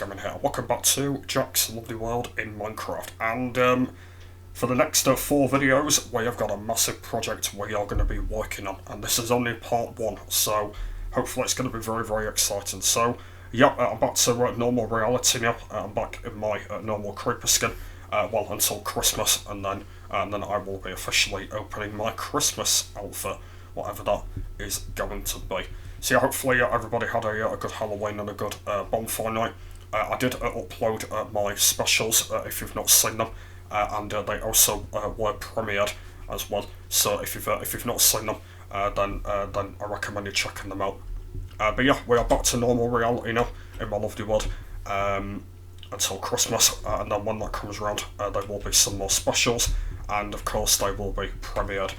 going here? Welcome back to Jack's Lovely World in Minecraft, and for the next 4 videos we have got a massive project we are going to be working on, and this is only part 1, so hopefully it's going to be very, very exciting. So yeah, I'm back to normal reality now. I'm back in my normal creeper skin, well, until Christmas, and then I will be officially opening my Christmas outfit, whatever that is going to be. So yeah, hopefully everybody had a good Halloween and a good bonfire night. I did upload my specials if you've not seen them, and they also were premiered as well. So if you've not seen them, then I recommend you checking them out. But yeah, we are back to normal reality now in my lovely world until Christmas, and then when that comes around, there will be some more specials, and of course they will be premiered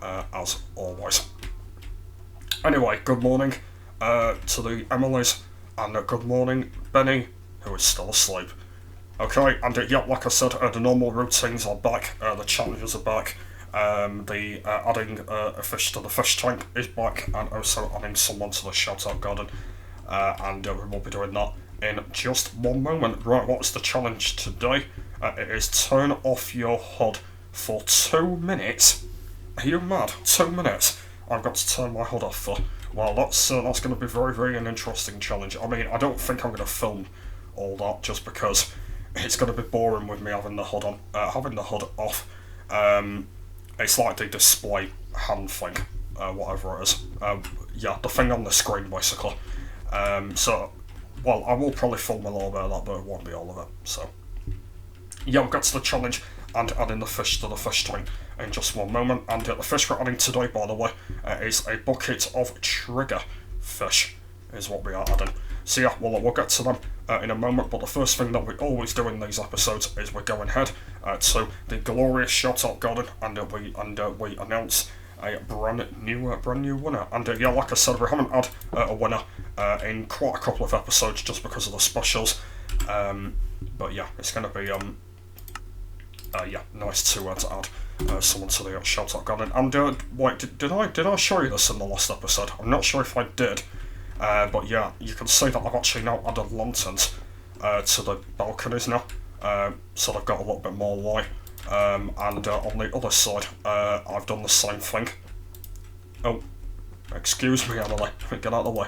as always. Anyway, good morning to the Emilys, and good morning Benny, who is still asleep. Okay, and yeah, like I said, the normal routines are back, the challenges are back, the adding a fish to the fish tank is back, and also adding someone to the shout-out garden, and we will be doing that in just one moment. Right, what's the challenge today? It is turn off your HUD for 2 minutes. Are you mad? 2 minutes? I've got to turn my HUD off for. Well, that's going to be very, very an interesting challenge. I mean, I don't think I'm going to film all that just because it's going to be boring with me having the HUD on, having the HUD off. It's like the display hand thing, whatever it is. Yeah, the thing on the screen basically. So, well, I will probably film a little bit of that, but it won't be all of it. So, yeah, we've got to the challenge and adding the fish to the fish tank in just one moment. And the fish we're adding today, by the way, is a bucket of trigger fish, is what we are adding. So yeah, we'll get to them in a moment, but the first thing that we always do in these episodes is we're going ahead to the glorious shout-out garden, and we announce a brand new winner. And yeah, like I said, we haven't had a winner in quite a couple of episodes just because of the specials. But yeah, it's going to be yeah, nice to add someone to the shout-out garden. And wait, did I show you this in the last episode? I'm not sure if I did, but yeah, you can see that I've actually now added lanterns to the balconies now, so they've got a little bit more light. And on the other side, I've done the same thing. Oh, excuse me, Emily, get out of the way.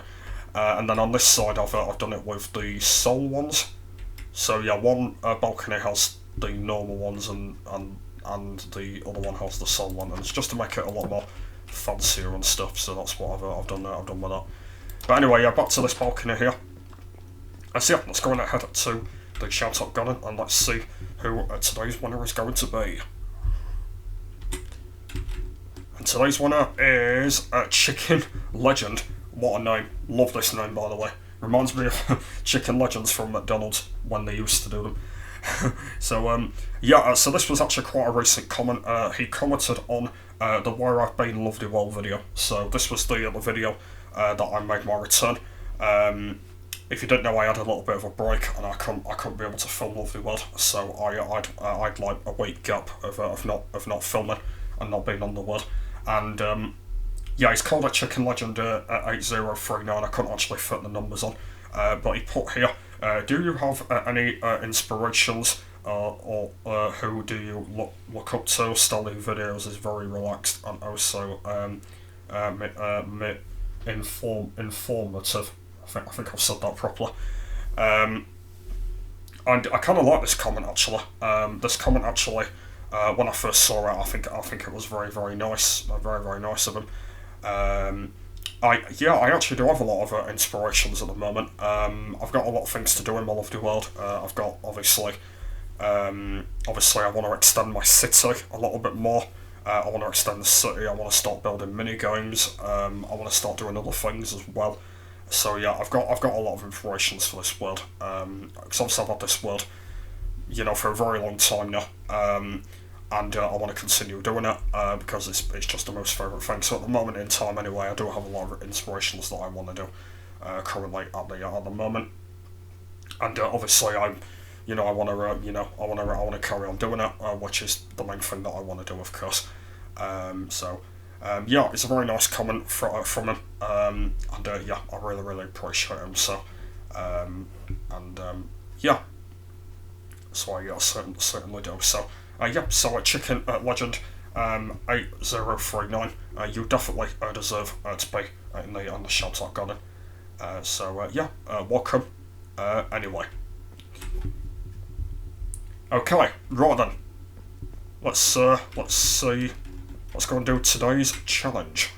And then on this side, I've done it with the soul ones. So yeah, one balcony has the normal ones, and the other one has the soul one, and it's just to make it a lot more fancier and stuff. So that's what I've done there. I've done with that. But anyway, yeah, back to this balcony here. So yeah, let's go ahead to the shout-out garden and let's see who today's winner is going to be. And today's winner is Chicken Legend. What a name! Love this name, by the way. Reminds me of Chicken Legends from McDonald's when they used to do them. So yeah, so this was actually quite a recent comment. He commented on the Where I've Been Lovely World video. So this was the video that I made my return. If you didn't know, I had a little bit of a break and I couldn't be able to film Lovely World, so I'd like a week gap of not filming and not being on the wood. And yeah, he's called it Chicken Legend 8039. I couldn't actually fit the numbers on, but he put here, do you have any inspirations or who do you look up to? Stelly videos is very relaxed and also informative. I think I've said that properly. And I kind of like this comment actually. When I first saw it, I think it was very, very nice. Very, very nice of him. I actually do have a lot of inspirations at the moment. I've got a lot of things to do in my lovely world. I've got obviously I want to extend my city a little bit more. I want to extend the city. I want to start building mini games. I want to start doing other things as well. So yeah, I've got a lot of inspirations for this world. Because obviously I've had this world, you know, for a very long time now. And I want to continue doing it because it's just the most favourite thing. So at the moment in time, anyway, I do have a lot of inspirations that I want to do currently at the moment. And obviously, I want to carry on doing it, which is the main thing that I want to do, of course. Yeah, it's a very nice comment from him, and yeah, I really, really appreciate him. So, yeah, so I certainly do. So yeah, so a chicken legend 8039. You definitely deserve to be in the shout out garden. So yeah, welcome. Anyway, okay, right then. Let's see. Let's go and do today's challenge.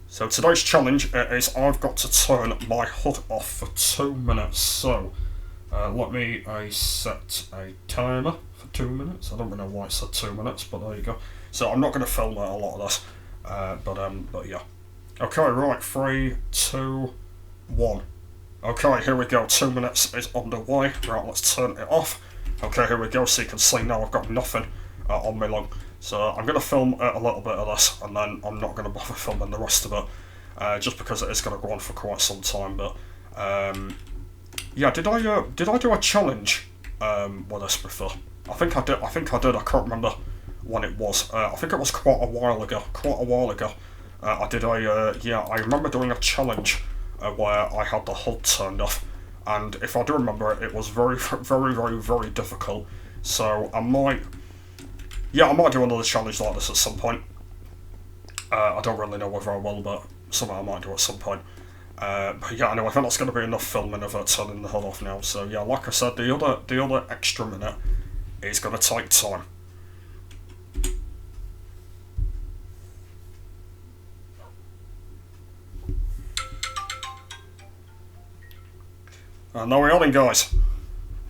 So today's challenge is I've got to turn my HUD off for 2 minutes. So let me set a timer for 2 minutes. I don't really know why it said 2 minutes, but there you go. So I'm not going to film a lot of this, but yeah. Okay, right, 3, 2, 1. Okay, here we go. 2 minutes is underway. Right, let's turn it off. Okay, here we go. So you can see now I've got nothing on my lung. So I'm going to film a little bit of this, and then I'm not going to bother filming the rest of it, just because it is going to go on for quite some time. But yeah, did I do a challenge with this before? I think I did. I can't remember when it was. I think it was quite a while ago. I did yeah, I remember doing a challenge where I had the HUD turned off, and if I do remember it, it was very, very, very, very difficult. So I might do another challenge like this at some point. I don't really know whether I will, but something I might do at some point. But yeah, anyway, I think that's going to be enough filming of it turning the HUD off now. So yeah, like I said, the other extra minute is going to take time. And there we are then, guys.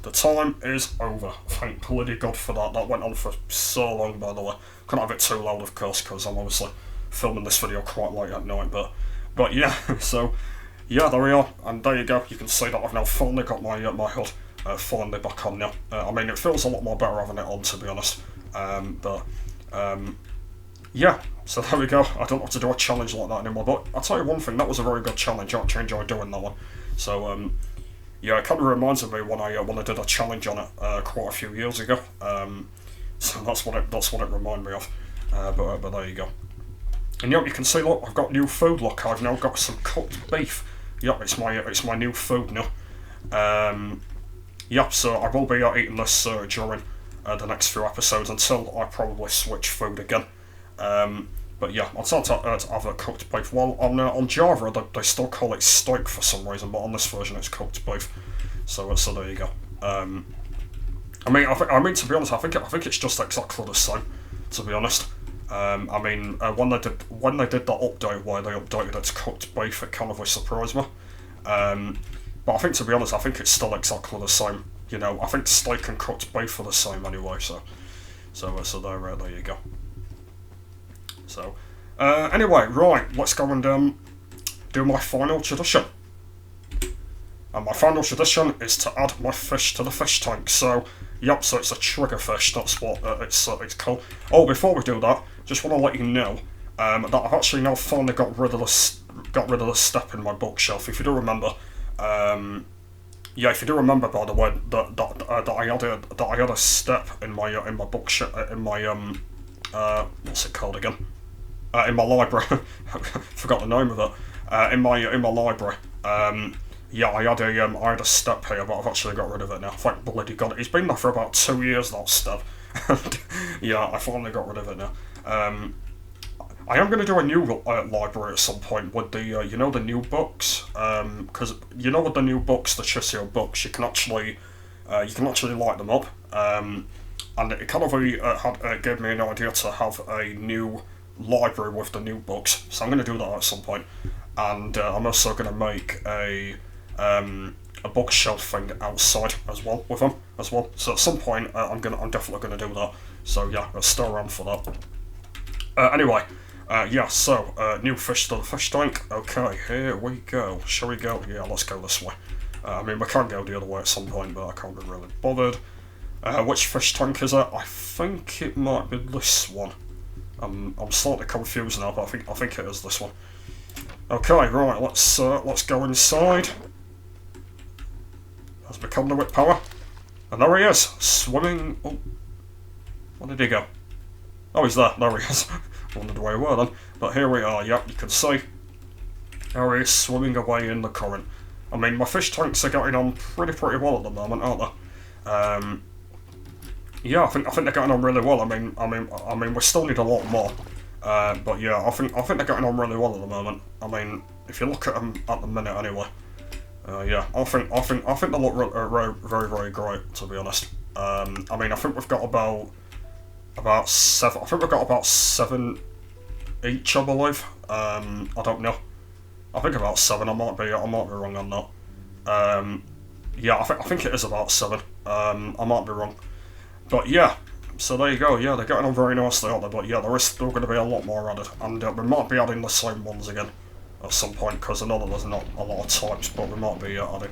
The time is over. Thank bloody God for that. That went on for so long, by the way. Couldn't have it too loud, of course, because I'm obviously filming this video quite late at night. But yeah, so yeah, there we are. And there you go. You can see that I've now finally got my HUD finally back on now. I mean, it feels a lot more better having it on, to be honest. Yeah, so there we go. I don't have to do a challenge like that anymore. But I'll tell you one thing, that was a very good challenge. I actually enjoyed doing that one. So yeah, it kind of reminds me when I did a challenge on it quite a few years ago. So that's what it reminded me of. But there you go. And yep, you can see, look, I've got new food. Look, I've now got some cooked beef. Yep, it's my new food now. Yep, so I will be eating this during the next few episodes until I probably switch food again. But yeah, I'll start to have a cooked beef. Well, on Java, they still call it steak for some reason, but on this version it's cooked beef. So there you go. I mean, to be honest, I think it's just exactly the same. To be honest, I mean, when they did the update where they updated it to cooked beef, it kind of surprised me. But I think, to be honest, I think it's still exactly the same. You know, I think steak and cooked beef are the same anyway. So there you go. So, anyway, right, let's go and do my final tradition. And my final tradition is to add my fish to the fish tank. So, yep, so it's a trigger fish, that's what it's called. Oh, before we do that, just want to let you know that I've actually now finally got rid of the step in my bookshelf. If you do remember, yeah, if you do remember, by the way, that I had a step in my bookshelf, in my what's it called again? In my library. Forgot the name of it. In my library. Yeah, I had a step here, but I've actually got rid of it now. Thank bloody God. It's been there for about 2 years, that step. Yeah, I finally got rid of it now. I am going to do a new library at some point with the, you know, the new books. Because, you know, with the new books, the Chissio books, you can actually light them up. And it kind of gave me an idea to have a new library with the new books. So I'm going to do that at some point. And I'm also going to make a bookshelf thing outside as well with them as well. So at some point I'm definitely going to do that. So yeah, I'll stay around for that. Anyway, yeah. So new fish to the fish tank. Okay, here we go. Shall we go? Yeah, let's go this way. I mean, we can go the other way at some point, but I can't be really bothered. Which fish tank is it? I think it might be this one. I'm slightly confused now, but I think it is this one. Okay, right. Let's go inside. Has become the whip power, and there he is, swimming. Oh, where did he go? Oh, he's there. There he is. Wondered where he were then, but here we are. Yep, you can see. There he is, swimming away in the current. I mean, my fish tanks are getting on pretty well at the moment, aren't they? Yeah, I think they're getting on really well. I mean, we still need a lot more. But yeah, I think they're getting on really well at the moment. I mean, if you look at them at the minute, anyway. Yeah, I think they look very great, to be honest. I mean, I think we've got about 7. I think we've got about 7 each, I believe. I don't know. I think about 7. I might be wrong on that. Yeah, I think it is about 7. I might be wrong. But yeah, so there you go. Yeah, they're getting on very nicely, aren't they? But yeah, there is still going to be a lot more added, and we might be adding the same ones again at some point, because I know that there's not a lot of types, but we might be adding,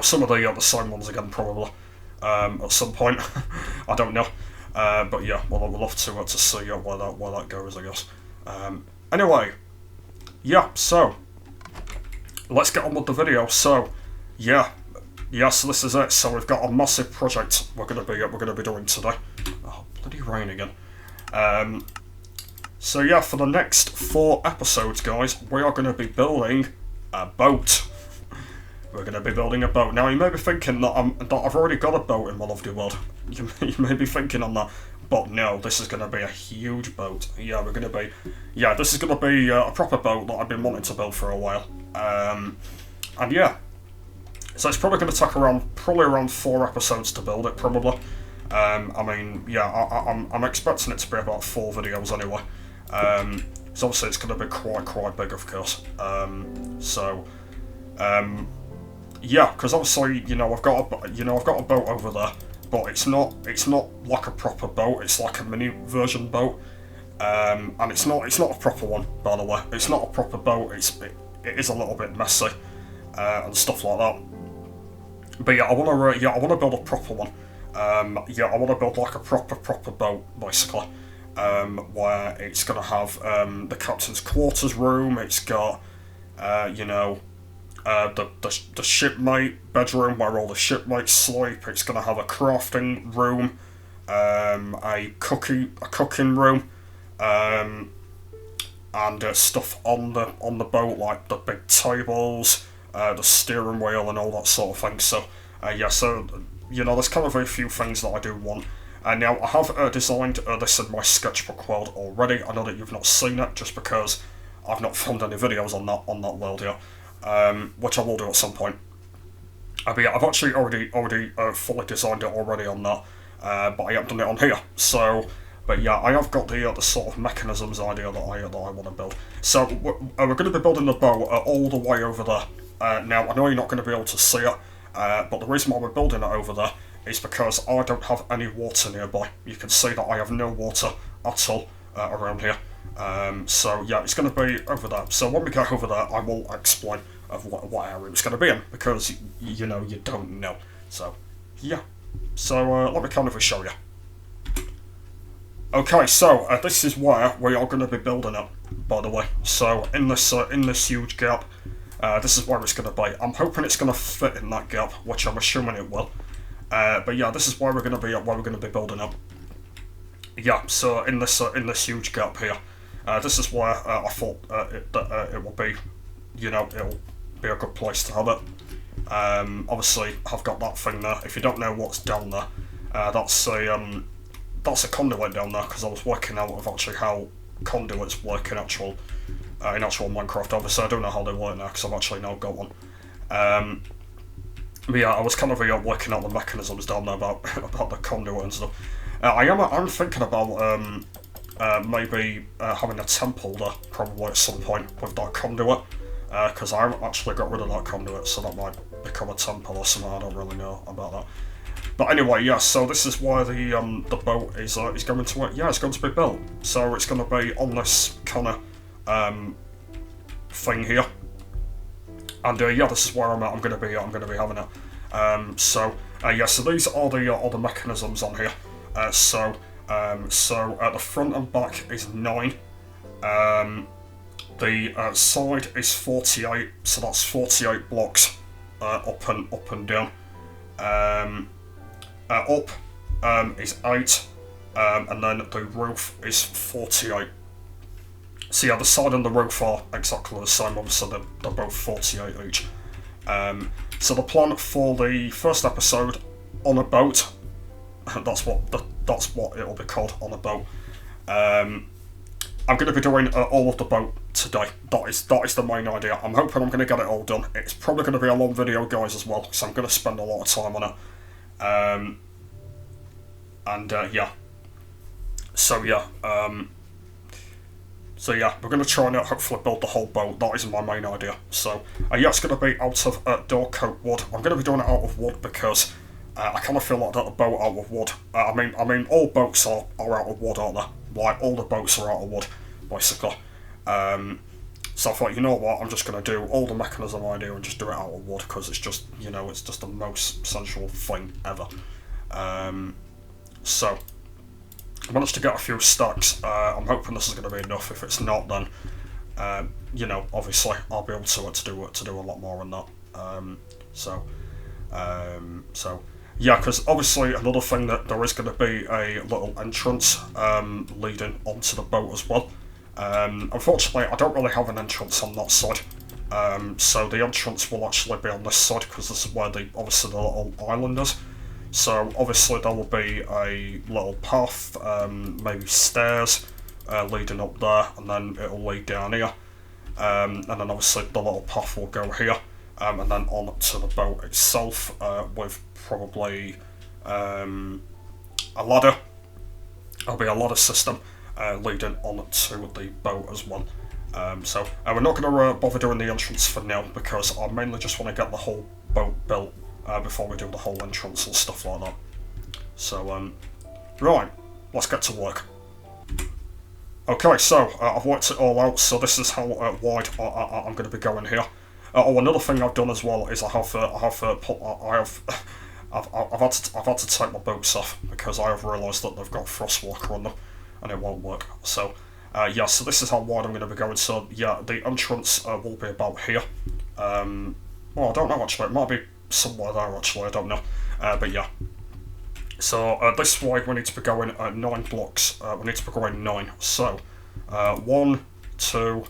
some of the same ones again, probably, at some point. I don't know. But yeah, well, we'll have to see where that goes, I guess. Anyway, yeah, so let's get on with the video. So, yeah, so this is it. So we've got a massive project we're gonna be doing today. Oh, bloody rain again. So yeah, for the next 4 episodes, guys, we are going to be building a boat. We're going to be building a boat. Now, you may be thinking that I've already got a boat in my lovely world. You may be thinking on that. But no, this is going to be a huge boat. Yeah, this is going to be a proper boat that I've been wanting to build for a while. And yeah, so it's probably going to take around 4 episodes to build it, probably. I mean, yeah, I'm expecting it to be about 4 videos anyway. So obviously it's going to be quite big, of course. Yeah, because obviously, I've got a boat over there, but it's not like a proper boat. It's like a mini version boat, and it's not a proper one, by the way. It's not a proper boat. It is a little bit messy and stuff like that. But yeah, I want to build a proper one. I want to build like a proper boat, basically. Where it's going to have the captain's quarters room. It's got, the shipmate bedroom where all the shipmates sleep. It's going to have a crafting room, a cooking room, and stuff on the boat, like the big tables, the steering wheel, and all that sort of thing. So there's kind of a few things that I do want. And now I have designed this in my sketchbook world already. I know that you've not seen it just because I've not filmed any videos on that world yet, which I will do at some point. But yeah, I've actually already fully designed it already on that, but I haven't done it on here. So, but yeah, I have got the sort of mechanisms idea that I want to build. So we're going to be building the boat all the way over there. Now I know you're not going to be able to see it, but the reason why we're building it over there is because I don't have any water nearby. You can see that I have no water at all around here. So yeah, it's going to be over there. So when we get over there, I will explain of what area it's going to be in, because you don't know. So yeah, so let me kind of show you. Okay, so this is where we are going to be building it, by the way. So in this huge gap, this is where it's going to be. I'm hoping it's going to fit in that gap, which I'm assuming it will. But yeah, this is where we're going to be building up. Yeah, so in this huge gap here, this is where I thought it will be, it'll be a good place to have it. Obviously, I've got that thing there. If you don't know what's down there, that's a conduit down there, because I was working out of actually how conduits work in actual Minecraft. Obviously, I don't know how they work now because I've actually now got one. But yeah, I was kind of working out the mechanisms down there about the conduit and stuff. I'm thinking about maybe having a temple there probably at some point with that conduit, because I haven't actually got rid of that conduit, so that might become a temple or something. I don't really know about that. But anyway, yeah. So this is why the boat is going to work. Yeah, it's going to be built. So it's going to be on this kind of thing here. And yeah, this is where I'm at. I'm going to be having it. So these are the mechanisms on here. So at the front and back is 9. The side is 48. So that's 48 blocks up and down. Up is 8, and then the roof is 48. So yeah, the side and the roof are exactly the same, obviously they're both 48 each. So the plan for the first episode, On a Boat, that's what it'll be called, On a Boat. I'm going to be doing all of the boat today. That is the main idea. I'm hoping I'm going to get it all done. It's probably going to be a long video, guys, as well, so I'm going to spend a lot of time on it. Yeah. So yeah, we're going to try and hopefully build the whole boat. That is my main idea. So yeah, it's going to be out of door coat wood. I'm going to be doing it out of wood because I kind of feel like that a boat out of wood. I mean, all boats are out of wood, aren't they? Like, all the boats are out of wood, basically. So I thought, you know what, I'm just going to do all the mechanism idea and just do it out of wood, because it's just, it's just the most sensual thing ever. So I managed to get a few stacks. I'm hoping this is going to be enough. If it's not, then obviously I'll be able to do a lot more on that. Yeah, because obviously another thing that there is going to be a little entrance leading onto the boat as well. Unfortunately, I don't really have an entrance on that side. So the entrance will actually be on this side, because this is where obviously the little island is. So obviously there will be a little path, maybe stairs leading up there, and then it'll lead down here. And then obviously the little path will go here, and then on to the boat itself, with probably a ladder. There'll be a ladder system leading on to the boat as well. So we're not going to bother doing the entrance for now, because I mainly just want to get the whole boat built before we do the whole entrance and stuff like that. So right, let's get to work. Okay, so I've worked it all out. So this is how wide I'm going to be going here. Another thing I've done as well is I've had to take my boots off, because I have realised that they've got frostwalker on them and it won't work. So yeah, so this is how wide I'm going to be going. So yeah, the entrance will be about here. Well, I don't know actually, it might be somewhere there actually, I don't know. But yeah. So this way we need to be going 9 blocks. We need to be going 9. So 1, 2,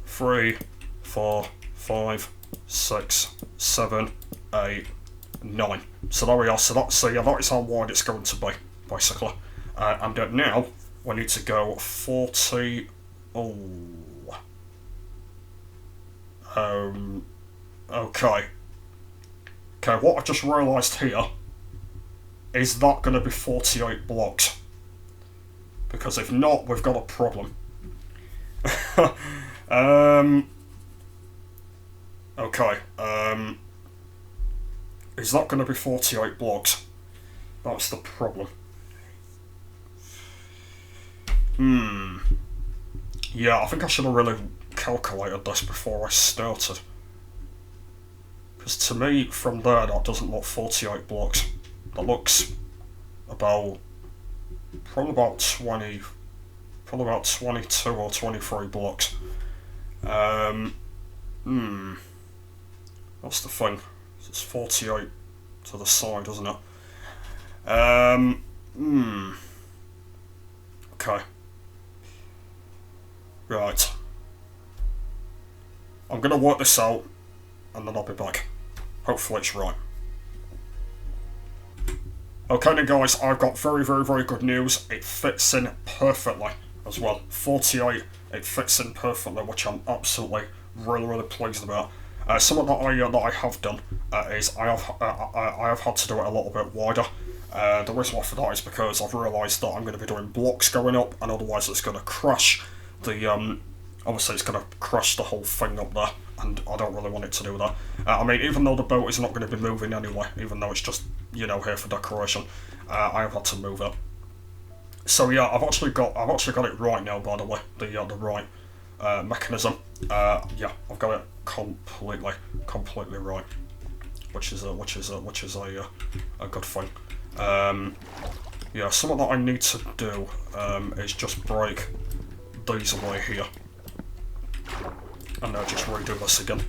3, 4, 5, 6, 7, 8, 9. So there we are. So that is how wide it's going to be, basically. And now we need to go 40. Oh. Okay. Okay, what I've just realised here is that going to be 48 blocks. Because if not, we've got a problem. Okay. Is that going to be 48 blocks? That's the problem. Yeah, I think I should have really calculated this before I started. Because to me, from there, that doesn't look 48 blocks. That looks probably about 22 or 23 blocks. That's the thing. It's 48 to the side, isn't it? Okay. Right. I'm gonna work this out, and then I'll be back. Hopefully it's right. Okay then guys, I've got very, very, very good news. It fits in perfectly as well. 48, it fits in perfectly, which I'm absolutely really, really pleased about. Something that I have done is I have had to do it a little bit wider. The reason why for that is because I've realised that I'm going to be doing blocks going up, and otherwise it's going to crash the obviously it's going to crash the whole thing up there, and I don't really want it to do that. I mean, even though the boat is not going to be moving anyway, even though it's just here for decoration, I have had to move it. So yeah, I've actually got it right now, by the way, the right mechanism. Yeah, I've got it completely right, which is a good thing. Yeah, something that I need to do is just break these away here, and just redo this again.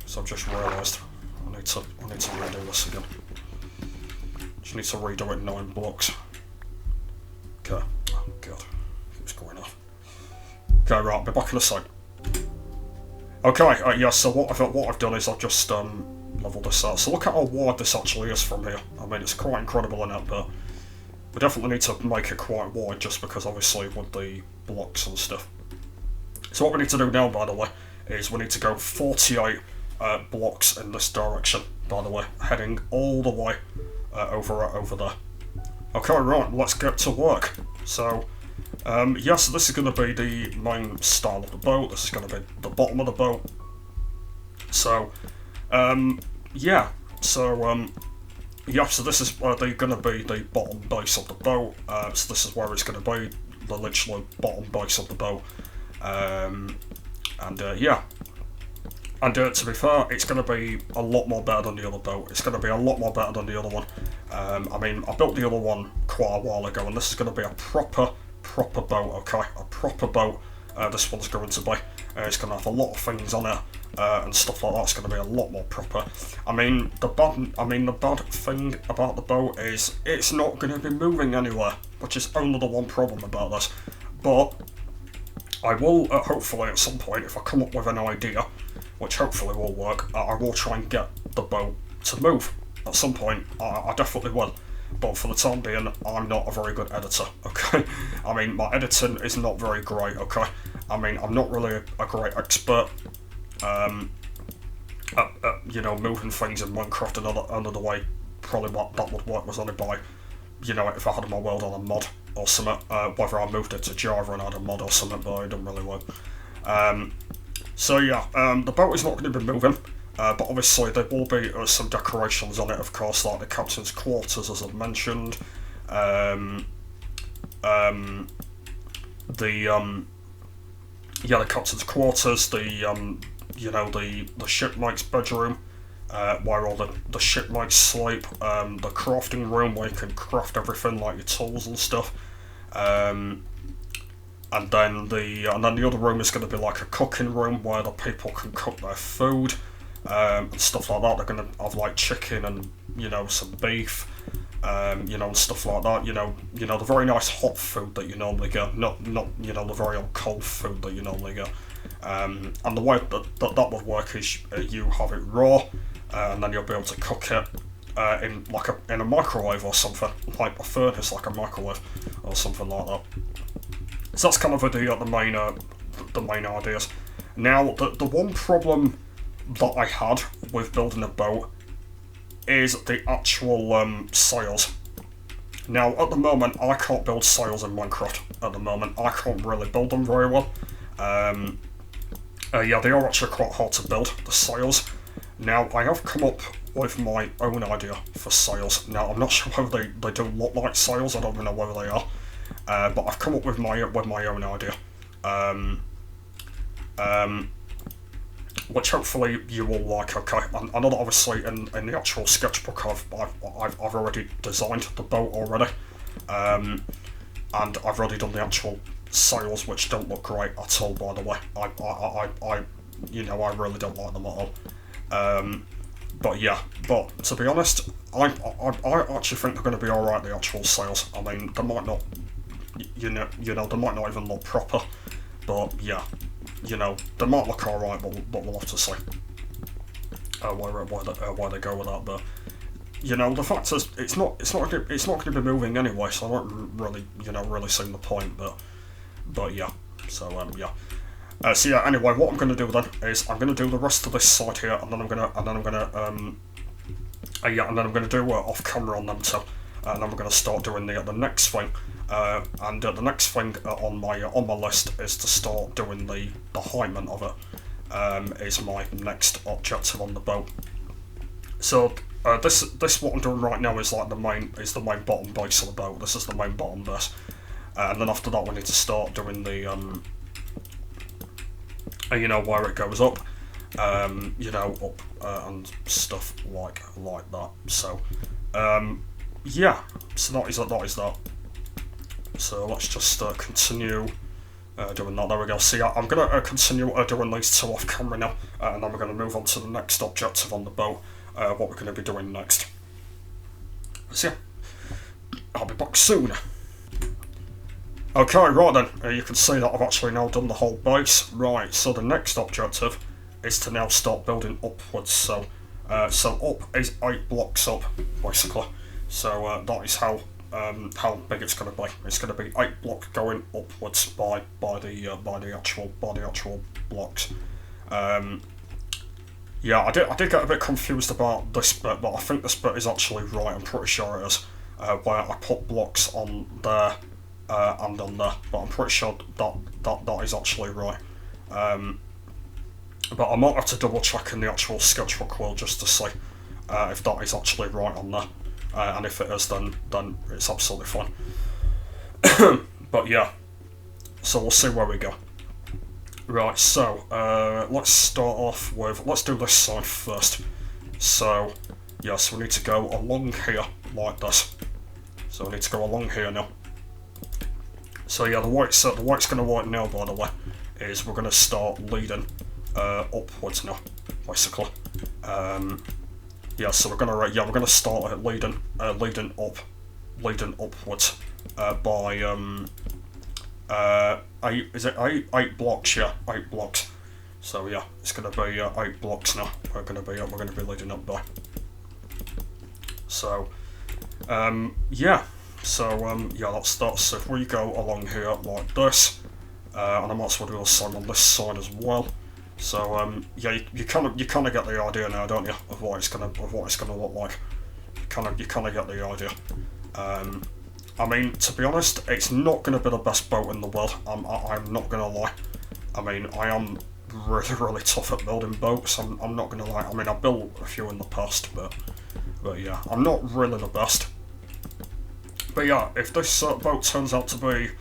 So I've just realised I need to redo this again. Just need to redo it 9 blocks. Okay. Oh god, it's going off. Okay, right, I'll be back in a sec. Okay, yeah, so what I've done is I've just leveled this out. So look at how wide this actually is from here. I mean, it's quite incredible in it, but we definitely need to make it quite wide just because obviously with the blocks and stuff. So what we need to do now, by the way, is we need to go 48 blocks in this direction, by the way, heading all the way over there. Okay, right, let's get to work. So, so this is going to be the main style of the boat. This is going to be the bottom of the boat. So, so this is going to be the bottom base of the boat. So this is where it's going to be, the literal bottom base of the boat. And to be fair, it's going to be a lot more better than the other boat. It's going to be a lot more better than the other one. I mean, I built the other one quite a while ago, and this is going to be a proper boat, okay? A proper boat, this one's going to be. It's going to have a lot of things on it, and stuff like that. It's going to be a lot more proper. I mean, the bad thing about the boat is it's not going to be moving anywhere, which is only the one problem about this. But I will, hopefully at some point, if I come up with an idea, which hopefully will work, I will try and get the boat to move. At some point, I definitely will. But for the time being, I'm not a very good editor, okay? I mean, my editing is not very great, okay? I mean, I'm not really a great expert at moving things in Minecraft another way. Probably what that would work was only by, if I had my world on a mod or something, whether I moved it to Java and had a mod or something, but it didn't really work. The boat is not going to be moving, but obviously there will be some decorations on it, of course, like the captain's quarters, as I've mentioned. The captain's quarters, the shipmate's bedroom, where all the shipmates sleep, the crafting room where you can craft everything like your tools and stuff. And then the other room is going to be like a cooking room where the people can cook their food and stuff like that. They're going to have like chicken and some beef, and stuff like that. The very nice hot food that you normally get, not the very old cold food that you normally get. And the way that would work is you have it raw, and then you'll be able to cook it in a microwave or something, like a furnace, like a microwave or something like that. So that's kind of the main ideas. Now, the one problem that I had with building a boat is the actual sails. Now, at the moment, I can't build sails in Minecraft. At the moment, I can't really build them very well. They are actually quite hard to build, the sails. Now, I have come up with my own idea for sails. Now, I'm not sure whether they do look like sails, I don't even know whether they are. But I've come up with my own idea, which hopefully you will like. Okay, I know that obviously in the actual sketchbook I've already designed the boat already, and I've already done the actual sails, which don't look great at all. By the way, I really don't like them at all. But to be honest, I actually think they're going to be alright. The actual sails. I mean, they might not. They might not even look proper, but yeah, they might look alright, but we'll have to see where they go with that. But the fact is, it's not going to be moving anyway, so I don't really see the point. But yeah, so anyway, what I'm going to do then is I'm going to do the rest of this side here, and then I'm going to do off camera on them too, and then we're going to start doing the next thing. And the next thing on my list is to start doing the heightment of it. Is my next objective on the boat. So this what I'm doing right now is like the main bottom base of the boat. This is the main bottom base, and then after that we need to start doing the where it goes up, up and stuff like that. So so that is that. So let's just continue doing that. There we go. See, I'm going to continue doing these two off camera now, and then we're going to move on to the next objective on the boat, what we're going to be doing next. So yeah, I'll be back soon. Okay, right then, you can see that I've actually now done the whole base. Right, so the next objective is to now start building upwards. So up is 8 blocks up, basically. So that is how big it's going to be. It's going to be 8 blocks going upwards by the actual blocks. Yeah, I did get a bit confused about this bit, but I think this bit is actually right. I'm pretty sure it is. Where I put blocks on there and on there, but I'm pretty sure that is actually right. But I might have to double check in the actual sketchbook world just to see if that is actually right on there. And if it is, then it's absolutely fine. But yeah, so we'll see where we go. Right, so let's start off with, let's do this side first. So yes, we need to go along here like this. So we need to go along here now. So yeah, the way it's going to work now, by the way, is we're going to start leading upwards now, basically. Yeah, so we're going to start leading upwards by 8 blocks? Yeah, 8 blocks. So yeah, it's going to be 8 blocks now. We're going to be leading up by. So yeah. So yeah, that's if we go along here like this, and I might as well do the same on this side as well. So yeah, you kind of get the idea now, don't you, of what it's gonna look like. You kind of get the idea. I mean, to be honest, it's not going to be the best boat in the world. I'm not going to lie. I mean, I am really tough at building boats. I'm not going to lie. I mean, I've built a few in the past, but yeah, I'm not really the best. But yeah, if this boat turns out to be,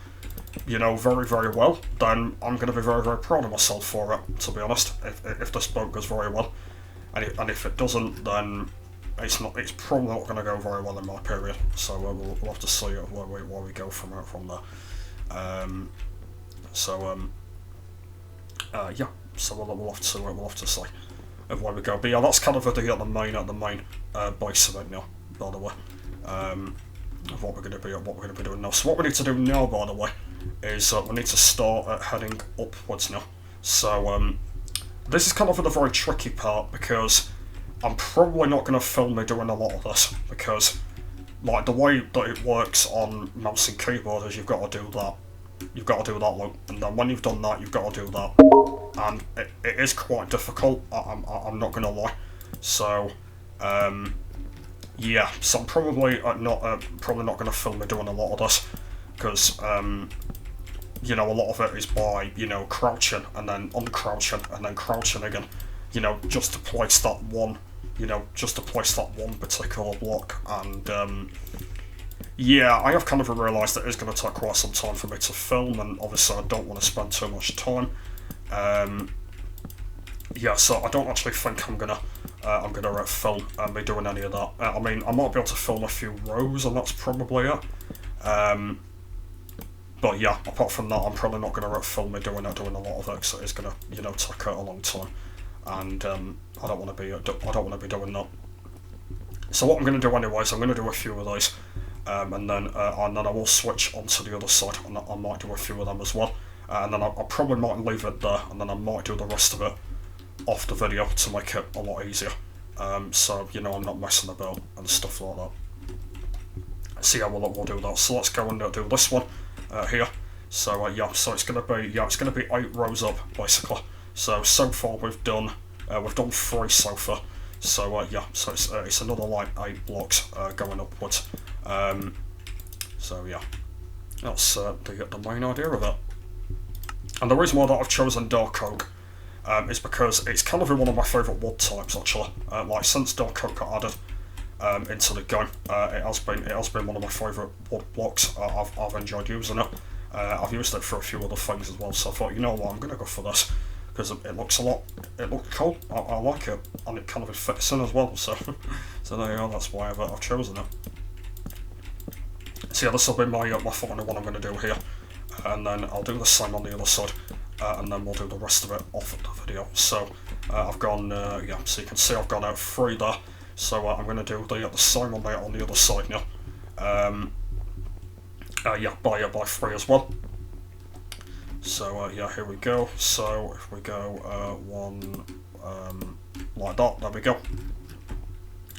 you know, very well, then I'm going to be very proud of myself for it, to be honest, if this boat goes very well. And if it doesn't, then it's probably not going to go very well in my period. So we'll have to see where we go from there. Yeah, so we'll have to see where we go. But yeah, that's kind of the main base of it now, by the way. Of what we're going to be doing now. So what we need to do now, by the way, is we need to start heading upwards now. So this is kind of the very tricky part, because I'm probably not going to film me doing a lot of this, because like the way that it works on mouse and keyboard is you've got to do that. You've got to do that loop, and then when you've done that, you've got to do that, and it is quite difficult. I'm not going to lie. So yeah, so I'm probably not going to film me doing a lot of this, because you know, a lot of it is by, you know, crouching and then uncrouching and then crouching again, you know, just to place that one, particular block. And yeah, I have kind of realised that it's going to take quite some time for me to film, and obviously I don't want to spend too much time. Yeah, so I don't actually think I'm gonna film me doing any of that. I mean, I might be able to film a few rows, and that's probably it. But yeah, apart from that, I'm probably not gonna film me doing a lot of it, so it's gonna, you know, take a long time, and I don't want to be doing that. So what I'm gonna do anyway is I'm gonna do a few of those, and then I will switch onto the other side, and I might do a few of them as well, and then I probably might leave it there, and then I might do the rest of it off the video to make it a lot easier. So, you know, I'm not messing about and stuff like that. So yeah, we'll do that. So let's go and do this one here. So yeah, so it's gonna be 8 rows up basically. So far we've done 3 so far. So yeah, so it's another like 8 blocks going upwards. So yeah, that's the main idea of it. And the reason why that I've chosen dark oak is because it's kind of one of my favourite wood types actually. Like since dark oak got added into the game, it has been one of my favourite wood blocks. I've enjoyed using it. I've used it for a few other things as well. So I thought, you know what, I'm gonna go for this because it looks cool. I like it, and it kind of fits in as well. So there you go. That's why I've chosen it. So yeah, this will be my final one I'm going to do here, and then I'll do the same on the other side, and then we'll do the rest of it off of the video. So I've gone, yeah, so you can see I've gone out 3 there, so I'm going to do the same on the other side now. Yeah, by 3 as well. So yeah, here we go. So if we go one like that, there we go.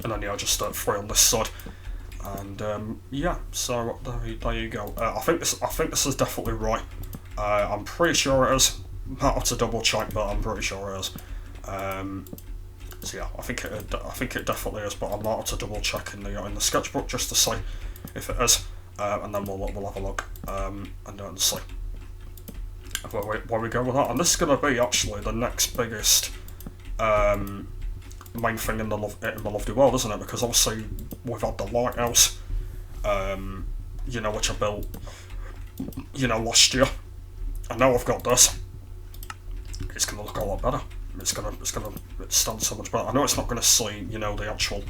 And then yeah, just 3 on this side. And yeah, so there you go. I think this is definitely right. I'm pretty sure it is. Might have to double check, but I'm pretty sure it is. So yeah, I think it definitely is, but I might have to double check in the sketchbook just to see if it is, and then we'll have a look and see where we go with that. And this is going to be actually the next biggest main thing in the Lovely World, isn't it? Because obviously we've had the lighthouse, which I built, last year, and now I've got this. It's gonna look a lot better. It's gonna stand so much better. I know it's not gonna see, the actual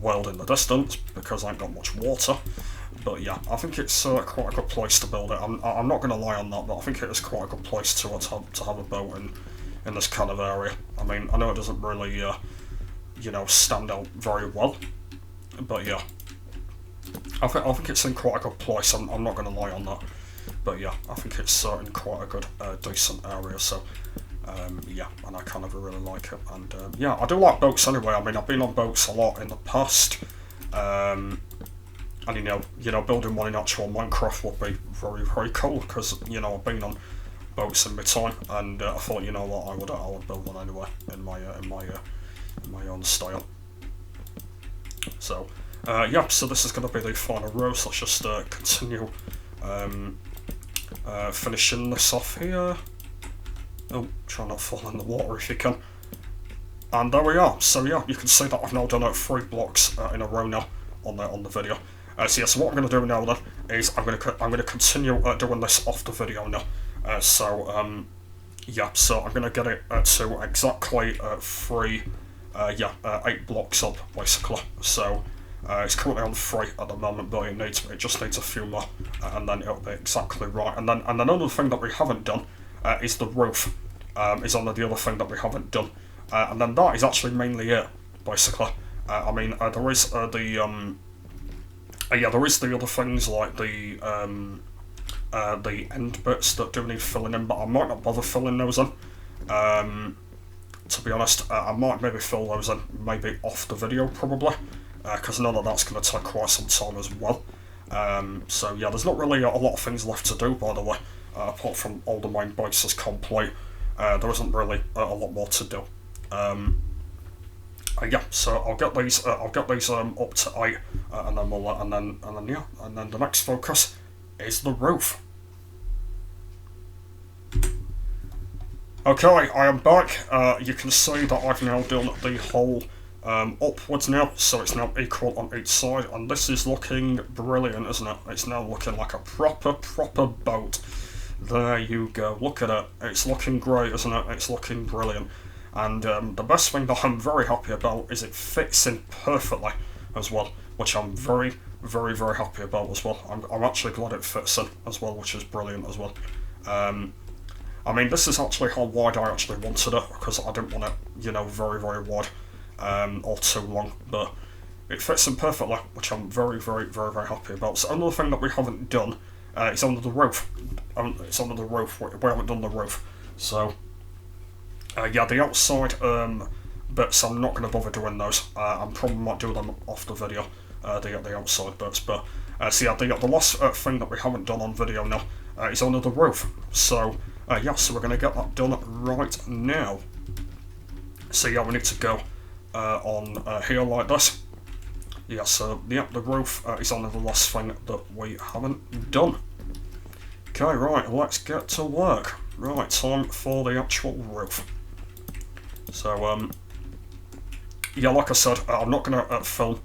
world in the distance because I ain't got much water. But yeah, I think it's quite a good place to build it. I'm not gonna lie on that, but I think it is quite a good place to have a boat in this kind of area. I mean, I know it doesn't really, stand out very well, but yeah, I think it's in quite a good place. I'm not gonna lie on that, but yeah, I think it's in quite a good, decent area. So. Yeah, and I kind of really like it, and yeah, I do like boats anyway. I mean, I've been on boats a lot in the past, and building one in actual Minecraft would be very, very cool because I've been on boats in my time, and I thought what I would build one anyway in my own style. So yeah, so this is going to be the final row. So let's just continue finishing this off here. Oh, try not to fall in the water if you can. And there we are. So yeah, you can see that I've now done 3 blocks in a row now on the video. So yeah, so what I'm going to do now then is I'm going to continue doing this off the video now. Yeah, so I'm going to get it to exactly 8 blocks up basically. So it's currently on 3 at the moment, but it just needs a few more, and then it'll be exactly right. And then another thing that we haven't done. Is the roof, is on the other thing that we haven't done, and then that is actually mainly it, basically. I mean, there is there is the other things like the end bits that do need filling in, but I might not bother filling those in. To be honest, I might maybe fill those in maybe off the video probably, because I know that's going to take quite some time as well. So yeah, there's not really a lot of things left to do, by the way. Apart from all the main bases complete, there isn't really a lot more to do. Yeah, so I'll get these up to 8, and then and then the next focus is the roof. Okay, I am back. You can see that I've now done the whole upwards now, so it's now equal on each side, and this is looking brilliant, isn't it? It's now looking like a proper boat. There you go, look at it. It's looking great, isn't it? It's looking brilliant. And the best thing that I'm very happy about is it fits in perfectly as well, which I'm very, very, very happy about as well. I'm actually glad it fits in as well, which is brilliant as well. I mean, this is actually how wide I actually wanted it, because I didn't want it, very, very wide or too long, but it fits in perfectly, which I'm very, very, very, very happy about. So another thing that we haven't done is under the roof. It's under the roof. We haven't done the roof. So, yeah, the outside bits, I'm not going to bother doing those. I probably might do them off the video, the outside bits. But, so yeah, the last thing that we haven't done on video now is under the roof. So, yeah, so we're going to get that done right now. So, yeah, we need to go on here like this. Yeah, so, yeah, the roof is on the last thing that we haven't done. Okay, right, let's get to work. Right, time for the actual roof. So, yeah, like I said, I'm not gonna film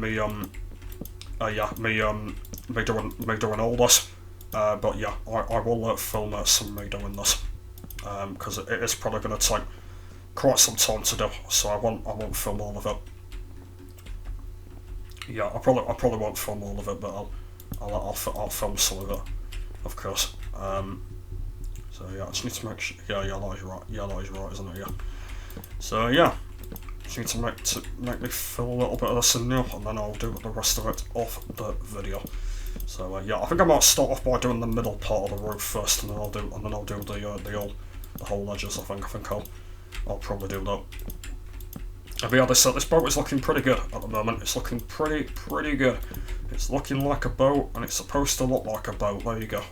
me doing all this, but yeah, I will film some me doing this, because it is probably gonna take quite some time to do. So I won't film all of it. Yeah, I probably won't film all of it, but I'll film some of it. Of course. So yeah, I just need to make sure. Yeah, that is right. Yeah, that is right, isn't it? Yeah. So yeah, just need to make me fill a little bit of this in now, and then I'll do the rest of it off the video. So yeah, I think I might start off by doing the middle part of the roof first, and then I'll do the whole edges. I think I'll probably do that. But yeah, this boat is looking pretty good at the moment. It's looking pretty good. It's looking like a boat, and it's supposed to look like a boat. There you go.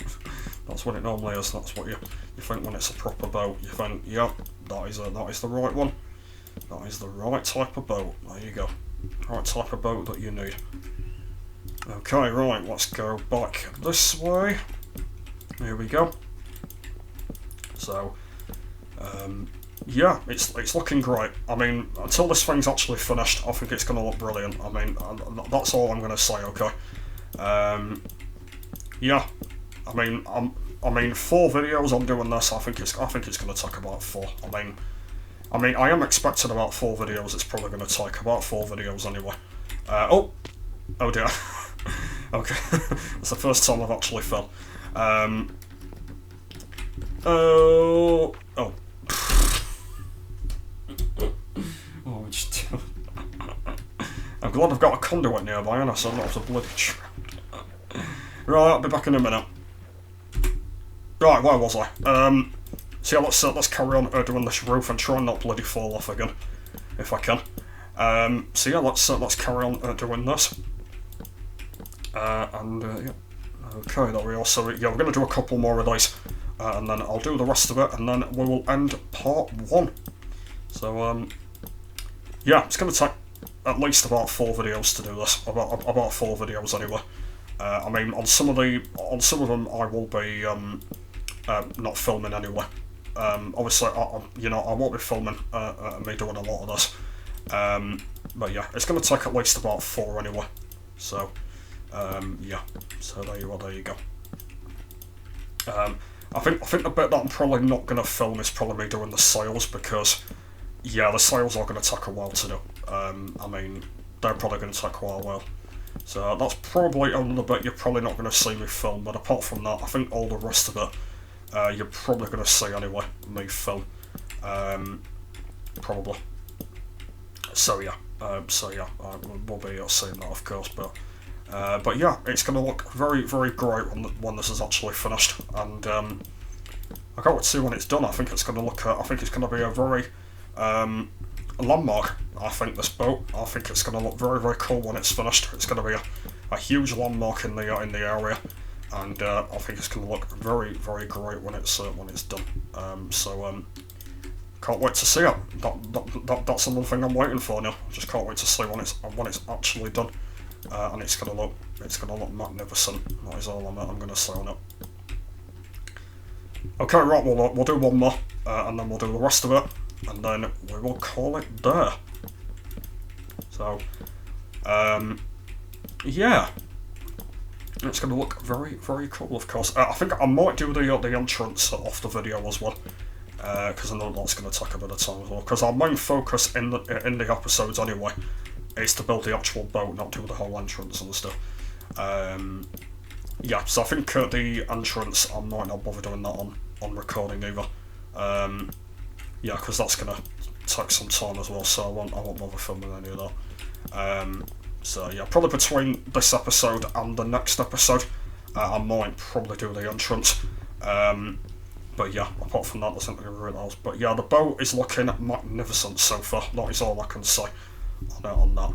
That's what it normally is. That's what you think when it's a proper boat. You think, yeah, that is the right one. That is the right type of boat. There you go. Right type of boat that you need. Okay, right. Let's go back this way. Here we go. So, yeah, it's looking great. I mean, until this thing's actually finished, I think it's going to look brilliant. I mean, that's all I'm going to say. Okay. Yeah. I mean, 4 videos on doing this. I think it's going to take about 4. I mean, I am expecting about 4 videos. It's probably going to take about 4 videos anyway. Oh dear. Okay, that's the first time I've actually fell. Oh. Oh, just. I'm glad I've got a conduit nearby, and so I'm not a bloody. Right, I'll be back in a minute. Right, where was I? So yeah, let's carry on doing this roof and try and not bloody fall off again, if I can. So yeah, let's carry on doing this. Yeah. Okay, there we are. So yeah, we're gonna do a couple more of these, and then I'll do the rest of it, and then we will end part 1. So yeah, it's gonna take at least about 4 videos to do this. About 4 videos anyway. I mean, on some of them I will be not filming anyway. Obviously, I won't be filming me doing a lot of this. But yeah, it's going to take at least about 4 anyway. So, yeah. So there you go. I think the bit that I'm probably not going to film is probably me doing the sails, because yeah, the sails are going to take a while to do. I mean, they're probably going to take a while. So that's probably another bit you're probably not going to see me film. But apart from that, I think all the rest of it you're probably going to see anyway me film. Probably. So yeah. We'll be seeing that, of course. But yeah, it's going to look very great when this is actually finished, and I can't wait to see when it's done. I think it's going to look. I think it's going to be a very landmark. I think this boat. I think it's going to look very cool when it's finished. It's going to be a huge landmark in the area, and I think it's going to look very great when it's done. Can't wait to see it. That's another thing I'm waiting for now. Just can't wait to see when it's actually done, and it's gonna look magnificent. That is all I'm gonna say on it. Okay, right. We'll do one more, and then we'll do the rest of it, and then we will call it there. So, yeah. It's going to look very cool, of course. I think I might do the entrance off the video as well, because I know that's going to take a bit of time as well. Because our main focus in the episodes anyway is to build the actual boat, not do the whole entrance and stuff. Yeah, so I think the entrance I might not bother doing that on recording either. Yeah, because that's going to take some time as well, so I won't bother filming any of that. So yeah, probably between this episode and the next episode, I might probably do the entrance. But yeah, apart from that, there's nothing really else. But yeah, the boat is looking magnificent so far. That is all I can say on that.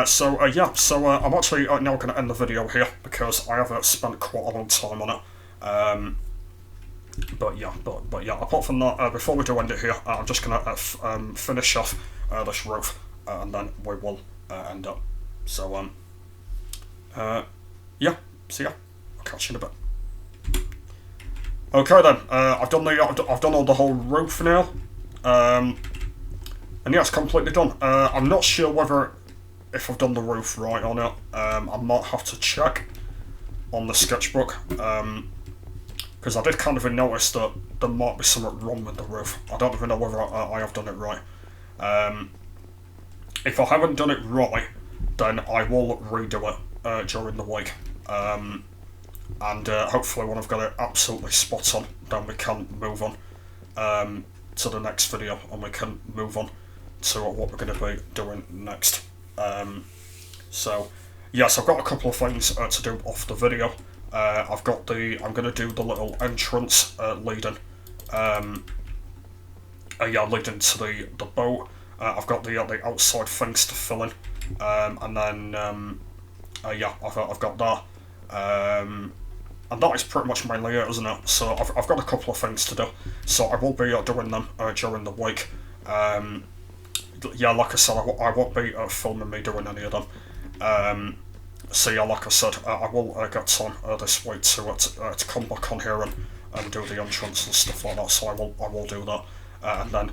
So I'm actually now going to end the video here, because I have spent quite a long time on it. But yeah, apart from that, before we do end it here, I'm just going to finish off this roof, and then we will end up. So yeah, see ya. I'll catch you in a bit. Okay then, I've done all the whole roof now, and yeah, it's completely done. I'm not sure if I've done the roof right or not. I might have to check on the sketchbook, because I did kind of notice that there might be something wrong with the roof. I don't even know whether I have done it right. If I haven't done it right, then I will redo it during the week. And hopefully when I've got it absolutely spot on, then we can move on to the next video, and we can move on to what we're going to be doing next. So yes, I've got a couple of things to do off the video. I'm going to do the little entrance leading, leading to the boat. I've got the outside things to fill in, and then I've got that. And that is pretty much mainly it, isn't it? So I've got a couple of things to do. So I will be doing them during the week. Like I said, I won't be filming me doing any of them. So yeah, like I said, I will get time this week to come back on here and do the entrance and stuff like that. So I will do that, and then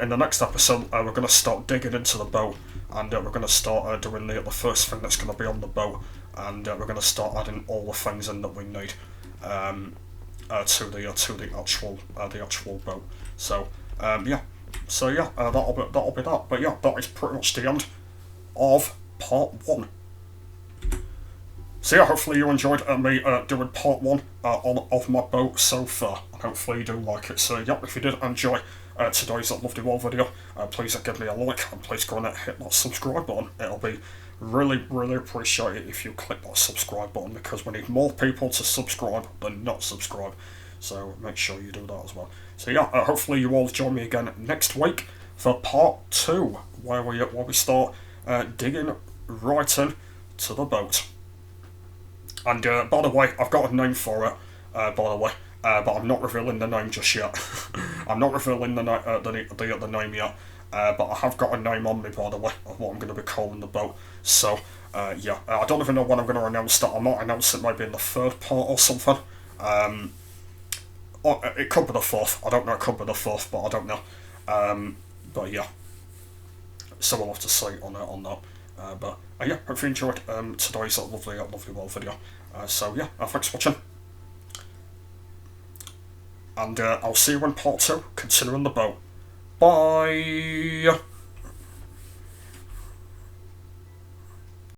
in the next episode we're going to start digging into the boat, and we're going to start doing the first thing that's going to be on the boat, and we're going to start adding all the things in that we need to the actual boat. So that'll be that. But yeah, that is pretty much the end of part 1. So yeah, hopefully you enjoyed me doing part 1 of my boat so far, and hopefully you do like it. So yeah, if you did enjoy today's Lovely World video, please give me a like, and please go and hit that subscribe button. It'll be really, really appreciated if you click that subscribe button, because we need more people to subscribe than not subscribe. So make sure you do that as well. So yeah, hopefully you all join me again next week for part 2, where we start digging right in to the boat. And by the way, I've got a name for it, but I'm not revealing the name just yet. I'm not revealing the name yet, but I have got a name on me, by the way, of what I'm going to be calling the boat. So, I don't even know when I'm going to announce that. I might announce it maybe in the 3rd part or something. Or it could be the 4th. I don't know, it could be the 4th, but I don't know. But yeah, so we'll have to see on that. Hope you enjoyed today's lovely world video. Thanks for watching, and I'll see you in part 2, continuing the boat. Bye.